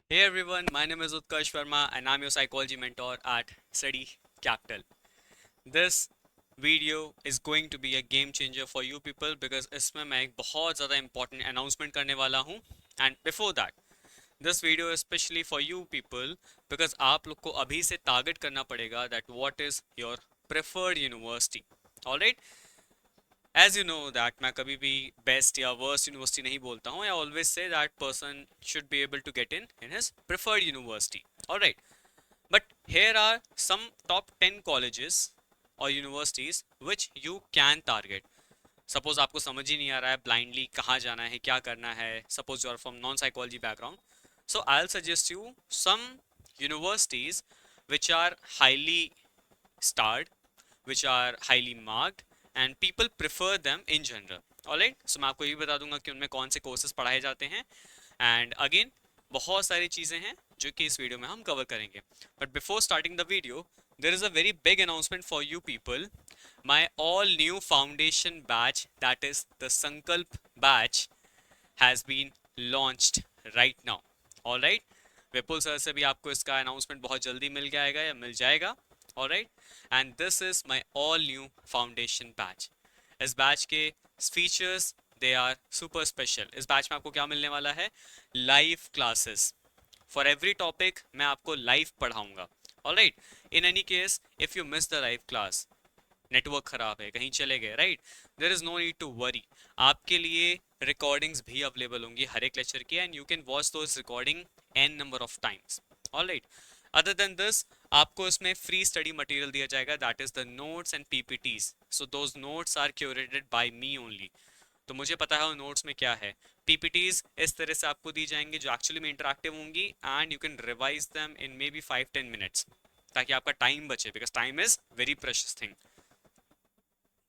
Hey everyone, my name is Utkarsh Verma and I'm your psychology mentor at Study Capital. This video is going to be a game changer for you people because इसमें मैं एक बहुत ज़्यादा important announcement करने वाला हूँ. And before that, this video is especially for you people because आप लोग को अभी से target करना पड़ेगा that what is your preferred university. Alright? As you know that मैं कभी भी best या worst university नहीं बोलता हूँ. I always say that person should be able to get in his preferred university. Alright. But here are some top 10 colleges or universities which you can target. Suppose आपको समझ ही नहीं आ रहा है blindly कहाँ जाना है क्या करना है. Suppose you are from non-psychology background. So I'll suggest you some universities which are highly starred, which are highly marked and people prefer them in general. Alright, so मैं आपको ये भी बता दूंगा कि उनमें कौन से कोर्सेज पढ़ाए जाते हैं एंड अगेन बहुत सारी चीज़ें हैं जो कि इस वीडियो में हम कवर करेंगे. But before starting the video there is a very big announcement for you people. My all new foundation batch, that is the Sankalp batch, has been launched right now. All right, Vipul sir से भी आपको इसका announcement बहुत जल्दी मिल जाएगा या मिल जाएगा. All right, and this is my all new foundation batch. इस बैच के features they are super special. इस बैच में आपको क्या मिलने वाला है? Live classes for every topic. मैं आपको लाइव पढ़ाऊंगा. Alright, in any case if you miss the live class, network खराब है, कहीं चले गए, right, there is no need to worry. आपके लिए रिकॉर्डिंग्स भी अवेलेबल होंगी हर एक लेक्चर की end you can watch those recording n number of times. Alright, other than this आपको इसमें फ्री स्टडी मटेरियल दिया जाएगा, that is the notes and PPTs. So those notes are curated by me only. तो मुझे पता है notes में क्या है. पीपीटीज इस तरह से आपको दी जाएंगी जो एक्चुअली में इंटरेक्टिव होंगी and you can revise them in maybe 5-10 minutes ताकि आपका टाइम बचे because time is very precious thing.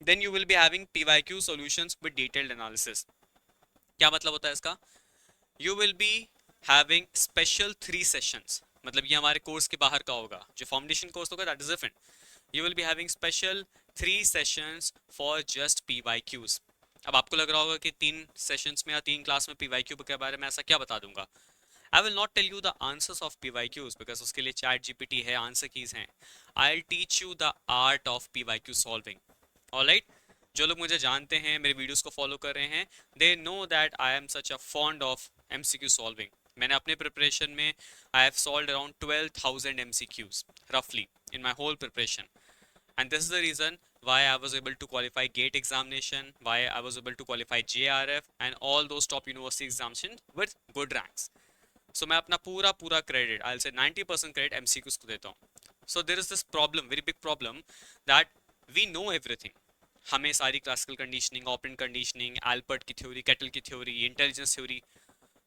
Then you will be having PYQ solutions with detailed analysis. क्या मतलब होता है इसका? You will be having special 3 sessions. मतलब ये हमारे कोर्स के बाहर का होगा. जो फाउंडेशन कोर्स होगा that is different. You will be having special 3 sessions for just PYQs. अब आपको लग रहा होगा कि 3 सेशंस में या 3 क्लास में पीवाईक्यू के बारे में ऐसा क्या बता दूंगा. I will not tell you the answers of PYQs because उसके लिए चैट जीपीटी है, आंसर कीज हैं. I will teach you the art of PYQ solving. Alright, जो लोग मुझे जानते हैं, मेरे वीडियोस को फॉलो कर रहे हैं, they know that I am such a fond of MCQ solving. मैंने अपने प्रिपरेशन में I have solved around 12,000 MCQs रफली in my whole preparation, and this is the reason why I was able to qualify GATE examination, why I was able to qualify JRF and all those top university examinations with good ranks. So मैं अपना पूरा पूरा credit, I'll say 90% credit MCQs को देता हूँ. So there is this problem, very big problem, that we know everything. हमें सारी classical conditioning, operant conditioning, Albert की थ्योरी, केटल की theory, intelligence theory,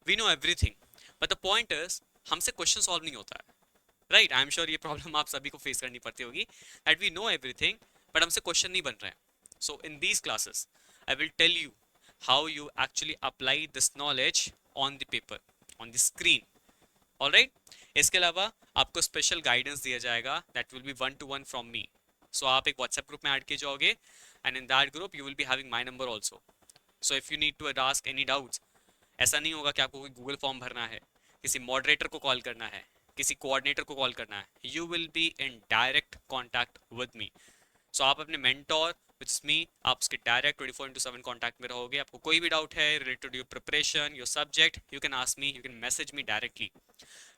we know everything. But the point is हमसे question solve नहीं होता है. Right, I am sure ये problem आप सभी को फेस करनी पड़ती होगी that we know everything but हमसे क्वेश्चन नहीं बन रहे हैं. So in these classes I will tell you how you actually apply this knowledge on the paper, on the screen. Alright, इसके अलावा आपको स्पेशल गाइडेंस दिया जाएगा that will be 1-to-1 from me. So आप एक व्हाट्सएप ग्रुप में add किए जाओगे and in that group you will be having my number also. So if you need to ask any doubts, ऐसा नहीं होगा कि आपको कोई गूगल फॉर्म भरना है, किसी मॉडरेटर को कॉल करना है, किसी कोऑर्डिनेटर को कॉल करना है. You will be in direct contact with me. So आप अपने मेंटोर विच मी, आप उसके डायरेक्ट 24/7 कॉन्टैक्ट में रहोगे. आपको कोई भी डाउट है related to your preparation, your subject, you can ask me, you can message me directly.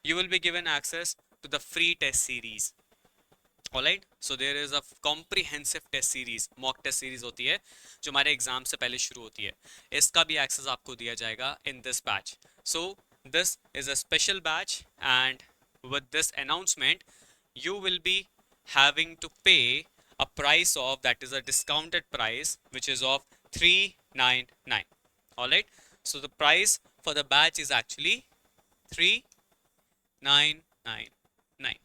You will be given access to the free test series. Alright, so there is a comprehensive test series, mock test series होती है जो हमारे exam से पहले शुरू होती है. इसका भी एक्सेस आपको दिया जाएगा in this batch. So this is a special batch and with this announcement you will be having to pay a price of, that is a discounted price, which is of 399. Alright, so the price for the batch is actually 399.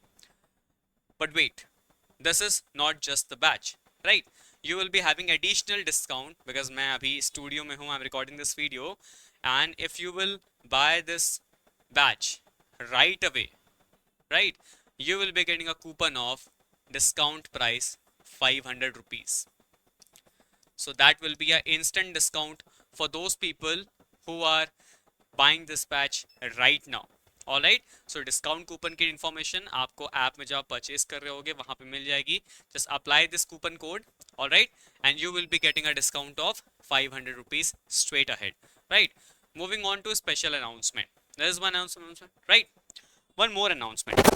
But wait, this is not just the batch, right? You will be having additional discount because मैं अभी studio में हूँ, I'm recording this video, and if you will buy this batch right away, right, you will be getting a coupon of discount price 500 rupees. So that will be an instant discount for those people who are buying this batch right now. Alright, so discount coupon की information आपको app में जब आप purchase कर रहे होगे वहां पे मिल जाएगी. Just apply this coupon code, alright, and you will be getting a discount of 500 rupees straight ahead, right? Moving on to special announcement. There is one announcement, right? One more announcement.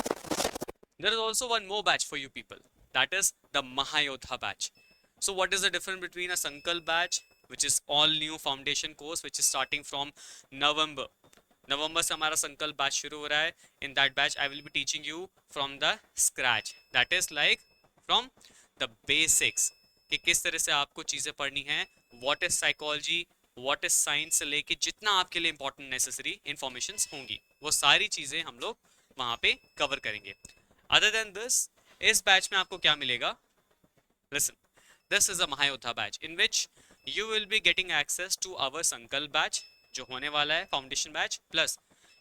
There is also one more batch for you people. That is the Mahayodha batch. So what is the difference between a Sankalp batch, which is all new foundation course, which is starting from November. नवंबर से हमारा संकल्प batch शुरू हो रहा है. In that batch I will be teaching you from the scratch, that is like from the basics, कि किस तरह से आपको चीज़ें पढ़नी है, what is psychology, what is science से लेके जितना आपके लिए इंपॉर्टेंट नेसेसरी इंफॉर्मेशन होंगी वो सारी चीज़ें हम लोग वहाँ पे कवर करेंगे. अदर देन दिस, इस बैच में आपको क्या मिलेगा? Listen, this is a Mahayodha batch in which you will be getting access to our Sankalp batch जो होने वाला है foundation batch, plus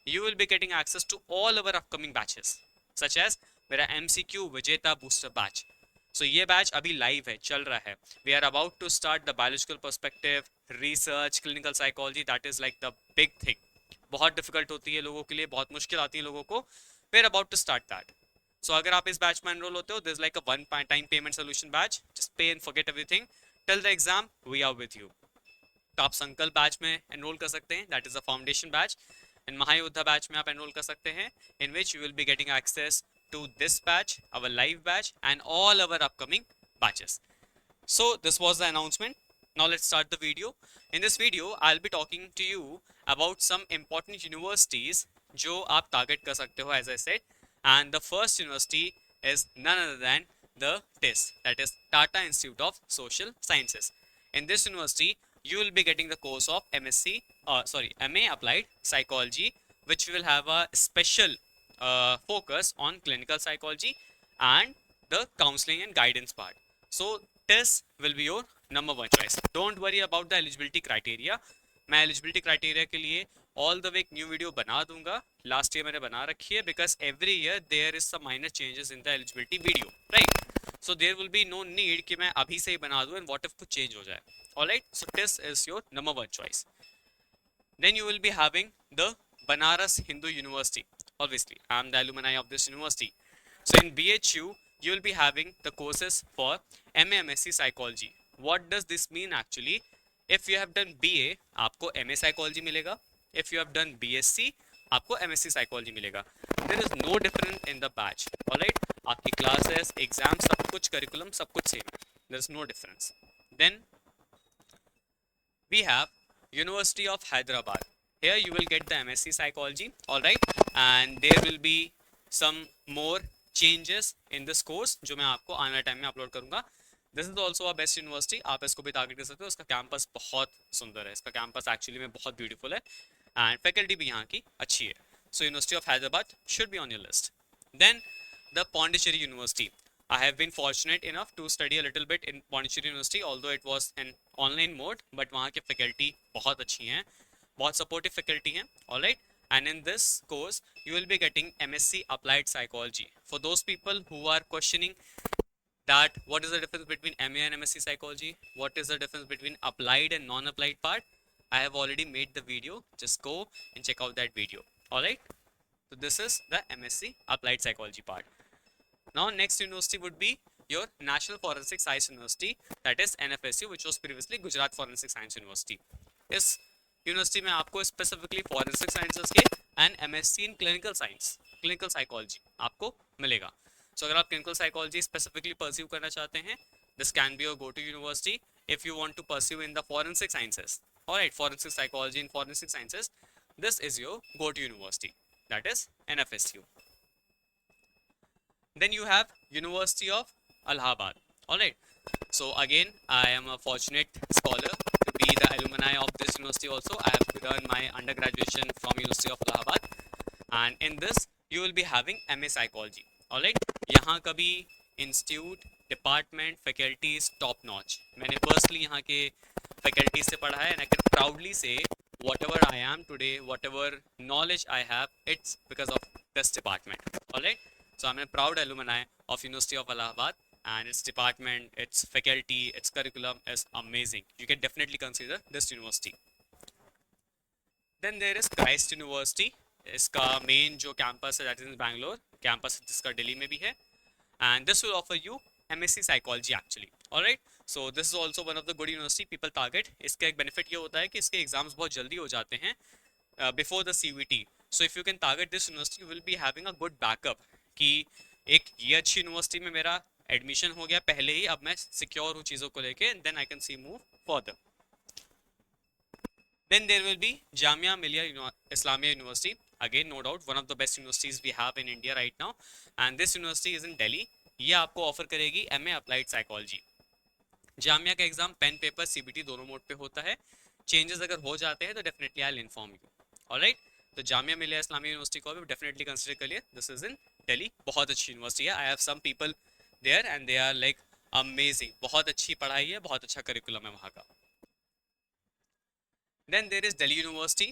you will be getting access to all our upcoming batches such as मेरा MCQ Vijeta booster batch. So ये batch अभी live है, चल रहा है. We are about to start the biological perspective, research, clinical psychology, that is like the big thing. बहुत difficult होती है लोगों के लिए, बहुत मुश्किल आती है लोगों को. We are about to start that. So अगर आप इस बैच में एनरोल होते हो, this like a one time payment solution batch, just pay and forget everything till the exam, we are with you. तो आप संकल्प बैच में एनरोल कर सकते हैं, that is a foundation batch. And Mahayoddha batch में आप एनरोल कर सकते हैं, in which you will be getting access to this batch, our live batch, and all our upcoming batches. So this was the announcement. Now let's start the video. In this video, I'll be talking to you about some important universities जो आप target कर सकते हो, as I said. And the first university is none other than the TISS, that is Tata Institute of Social Sciences. In this university, you will be getting the course of MA Applied Psychology, which will have a special focus on clinical psychology and the counseling and guidance part. So TISS will be your number one choice. Don't worry about the eligibility criteria. मैं eligibility criteria के लिए all the way एक new video बना दूंगा. Last year मैंने बना रखी है, because every year there is some minor changes in the eligibility video, right? So there will be no need कि मैं अभी से ही बना दूं and what if कुछ change हो जाए. Alright, so TISS is your number one choice. Then you will be having the Banaras Hindu University. Obviously, I am the alumni of this university. So in BHU, you will be having the courses for MA MSc Psychology. What does this mean actually? If you have done BA, आपको MA Psychology मिलेगा. If you have done BSc, आपको MSc Psychology मिलेगा. There is no difference in the batch. Alright, आपकी classes, exams, सब कुछ curriculum, सब कुछ same. There is no difference. Then we have University of Hyderabad. Here you will get the MSc Psychology, alright, and there will be some more changes in this course जो मैं आपको आने वाले time में upload करूंगा. This is also a best university, आप इसको भी टारगेट कर सकते हो. इसका कैंपस बहुत सुंदर है, इसका कैंपस एक्चुअली में बहुत ब्यूटीफुल है, एंड फैकल्टी भी यहाँ की अच्छी है. So university of Hyderabad should be on your list. Then the Pondicherry university. I have been fortunate enough to study a little bit in Pondicherry University, although it was in online mode, but वहाँ के faculty बहुत अच्छी हैं, बहुत supportive faculty हैं, alright. And in this course, you will be getting MSc Applied Psychology. For those people who are questioning that what is the difference between MA and MSc Psychology, what is the difference between applied and non-applied part, I have already made the video. Just go and check out that video, alright. So this is the MSc Applied Psychology part. Now next university would be your National Forensic Science University, that is NFSU, which was previously Gujarat Forensic Science University. इस university में आपको specifically forensic sciences के and MSc in clinical science, clinical psychology आपको मिलेगा. सो अगर आप clinical psychology specifically pursue करना चाहते हैं, this can be your go to university. If you want to pursue in the forensic sciences, alright, forensic psychology in forensic sciences, this is your go to university, that is NFSU. Then you have University of Allahabad. Alright. So again, I am a fortunate scholar to be the alumni of this university also. I have done my undergraduation from University of Allahabad. And in this, you will be having MA Psychology. Alright. यहाँ कभी institute, department, faculties top notch. मैंने personally यहाँ के faculties से पढ़ा है, and I can proudly say whatever I am today, whatever knowledge I have, it's because of this department. Alright. So I'm a proud alumni of University of Allahabad, and its department, its faculty, its curriculum is amazing. You can definitely consider this university. Then there is Christ University, इसका main जो campus है that is in Bangalore, campus जिसका दिल्ली में भी है, and this will offer you MSc Psychology actually. Alright, so this is also one of the good university people target. इसका एक benefit ये होता है कि इसके एग्जाम्स बहुत जल्दी हो जाते हैं before the CVT. So if you can target this university, you will be having a good backup कि एक ये अच्छी यूनिवर्सिटी में मेरा एडमिशन हो गया पहले ही, अब मैं सिक्योर हूँ चीज़ों को लेके, and then I can see move further. Then there will be Jamia Millia Islamia University. Again, no doubt, one of the best universities we have in India right now. And this university is in Delhi. ये आपको offer करेगी MA applied psychology. Jamia का exam pen paper CBT दोनों mode पे होता है. Changes अगर हो जाते हैं तो definitely I will inform you. Alright, तो जामिया मिलिया इस्लामिया यूनिवर्सिटी को भी डेफिनेटली कंसिडर करिए. This is in Delhi. बहुत अच्छी यूनिवर्सिटी है. I have some people there and they are like amazing. बहुत अच्छी पढ़ाई है, बहुत अच्छा करिकुलम है वहाँ का. Then there is Delhi University.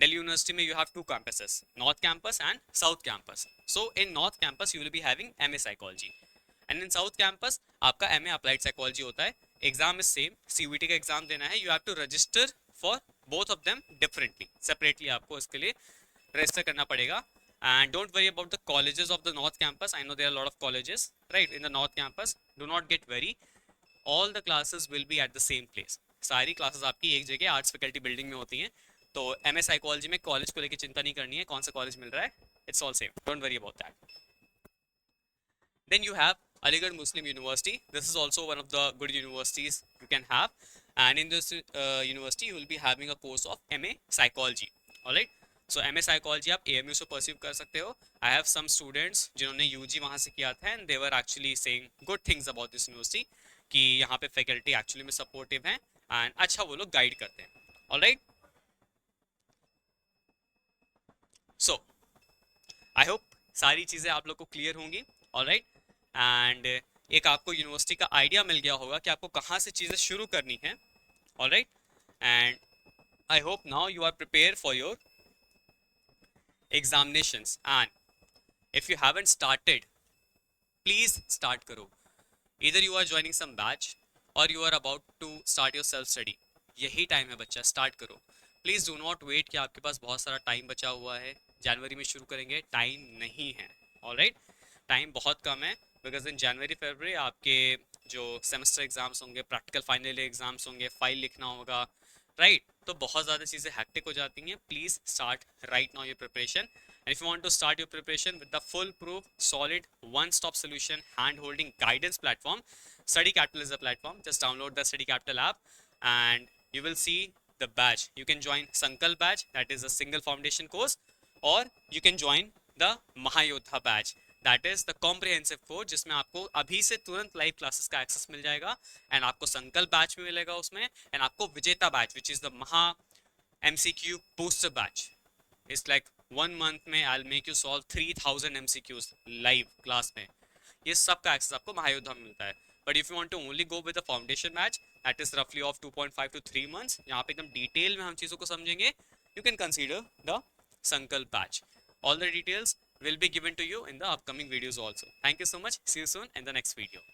Delhi University में you have two campuses, North Campus and South Campus. So in North Campus you will be having MA Psychology, and in South Campus आपका MA Applied Psychology होता है. Exam is same, CVT का exam देना है. You have to register for both of them differently, separately आपको इसके लिए register करना पड़ेगा. And don't worry about the colleges of the North Campus. I know there are a lot of colleges, right, in the North Campus. Do not get worried. All the classes will be at the same place. सारी classes आपकी एक जगह arts faculty building में होती हैं. तो MA psychology में college को लेकर चिंता नहीं करनी है, कौन सा कॉलेज मिल रहा है. It's all same, don't worry about that. Then you have Aligarh Muslim University. This is also one of the good universities you can have, and in this university you will be having a course of MA Psychology. Alright, so MA Psychology आप AMU से pursue कर सकते हो. I have some students जिन्होंने UG वहाँ से किया था, and they were actually saying good things about this university कि यहाँ पे फैकल्टी एक्चुअली में सपोर्टिव हैं एंड अच्छा वो लोग गाइड करते हैं. ऑलराइट, सो आई होप सारी चीज़ें आप लोग को क्लियर होंगी. ऑलराइट, एंड एक आपको यूनिवर्सिटी का आइडिया मिल गया होगा कि आपको कहाँ से चीज़ें शुरू करनी है. Alright, and I hope now you are prepare for your examinations, and if you haven't started please start करो. Either you are joining some batch or you are about to start your self study. यही time है बच्चा, start करो. Please do not wait कि आपके पास बहुत सारा time बचा हुआ है, जनवरी में शुरू करेंगे. टाइम नहीं है. ऑलराइट, टाइम बहुत कम है, बिकॉज इन जनवरी फरवरी आपके जो सेमेस्टर एग्जाम्स होंगे, प्रैक्टिकल फाइनल एग्जाम्स होंगे, फाइल लिखना होगा, राइट. तो बहुत ज़्यादा चीज़ें हैक्टिक हो जाती हैं. Please start right now your preparation. And if you want to start your preparation with the full proof, solid, one-stop solution, hand-holding guidance platform, Study Capital is a platform. Just download the Study Capital app and you will see the batch. You can join Sankalp batch, that is a single foundation course, or you can join the Mahayodha batch, that is the comprehensive course जिसमें आपको अभी से तुरंत live classes का access मिल जाएगा, and आपको संकल्प batch भी मिलेगा उसमें, एंड आपको विजेता बैच विच इज़ द महा MCQ booster batch. It's like 1 month में I'll make you solve 3000 MCQs live class में. ये सब का एक्सेस आपको महायोद्धा में मिलता है. But if you want to only go with the foundation batch that is रफली ऑफ 2.5 to 3 months, यहाँ पे एकदम डिटेल में हम चीज़ों को समझेंगे, यू कैन कंसीडर द संकल्प batch. All the details will be given to you in the upcoming videos also. Thank you so much. See you soon in the next video.